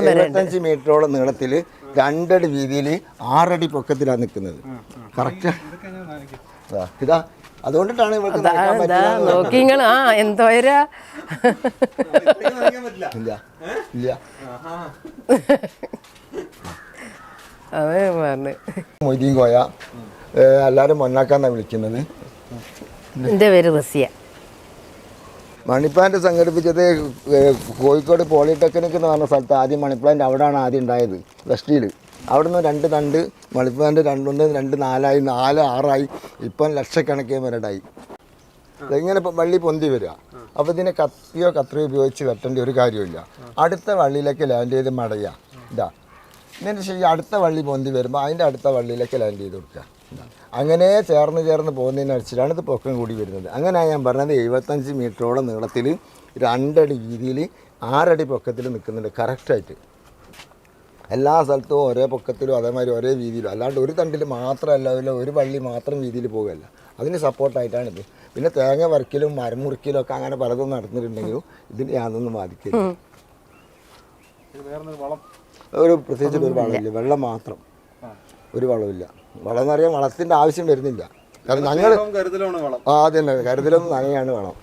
75 മീറ്ററോളം നീളത്തിൽ 2 അടി വീതിയിൽ 6 അടി പൊക്കത്തിലാണ് നിൽക്കുന്നത്. കറക്റ്റ് ഇതാ. അതുകൊണ്ടിട്ടാണ് നോക്കിങ്ങള് എന്തോരാ ഇല്ല ഇല്ല അതെ പറഞ്ഞു. മൊയ്തീൻ കോയ എല്ലാവരും മൊന്നാക്കാന്നാണ് വിളിക്കുന്നത്. എൻ്റെ പേര് റസിയ. മണിപ്ലാന്റ് സംഘടിപ്പിച്ചത് കോഴിക്കോട് പോളിടെക്നിക് എന്ന് പറഞ്ഞ സ്ഥലത്ത് ആദ്യം മണിപ്ലാന്റ് അവിടെയാണ് ആദ്യം ഉണ്ടായത്, വെസ്റ്റിൽ. അവിടെ നിന്ന് 2 തണ്ട് മണിപ്ലാന്റ് 2 2 4 4 6 ഇപ്പം ലക്ഷക്കണക്കിന് മരടായി. ഇങ്ങനെ വള്ളി പൊന്തി വരിക. അപ്പോൾ ഇതിനെ കത്തിയോ കത്രിയോ ഉപയോഗിച്ച് വെട്ടേണ്ട ഒരു കാര്യമില്ല. അടുത്ത വള്ളിയിലേക്ക് ലാൻഡ് ചെയ്ത് മടയുക. ഇതാ ഇതിന് ശേഷം അടുത്ത വള്ളി പൊന്തി വരുമ്പോൾ അതിൻ്റെ അടുത്ത വള്ളിയിലേക്ക് ലാൻഡ് ചെയ്ത് കൊടുക്കുക. അങ്ങനെ ചേർന്ന് പോകുന്നതിനനുസരിച്ചാണ് ഇത് പൊക്കം കൂടി വരുന്നത്. അങ്ങനെയാണ് ഞാൻ പറഞ്ഞത് 75 മീറ്ററോളം നീളത്തിൽ 2 അടി വീതിയിൽ 6 അടി പൊക്കത്തിൽ നിൽക്കുന്നുണ്ട് കറക്റ്റായിട്ട്. എല്ലാ സ്ഥലത്തും ഒരേ പൊക്കത്തിലും അതേമാതിരി ഒരേ വീതിയിലും, അല്ലാണ്ട് ഒരു തണ്ടിൽ മാത്രമല്ല ഒരു വള്ളി മാത്രം വീതിയിൽ പോകുകയല്ല. അതിന് സപ്പോർട്ടായിട്ടാണിത്. പിന്നെ തേങ്ങ വറക്കലും മരം മുറിക്കലും ഒക്കെ അങ്ങനെ പലതും നടന്നിട്ടുണ്ടെങ്കിലും ഇതിന് യാതൊന്നും ബാധിക്കില്ല. ഒരു പ്രത്യേകിച്ച് ഒരു വളമില്ല, വെള്ളം മാത്രം, ഒരു വളമില്ല. വളം എന്ന് പറയാൻ വളത്തിൻ്റെ ആവശ്യം വരുന്നില്ല. കാരണം ഞങ്ങൾ ആദ്യം കരുതലും നനയാണ് വളം.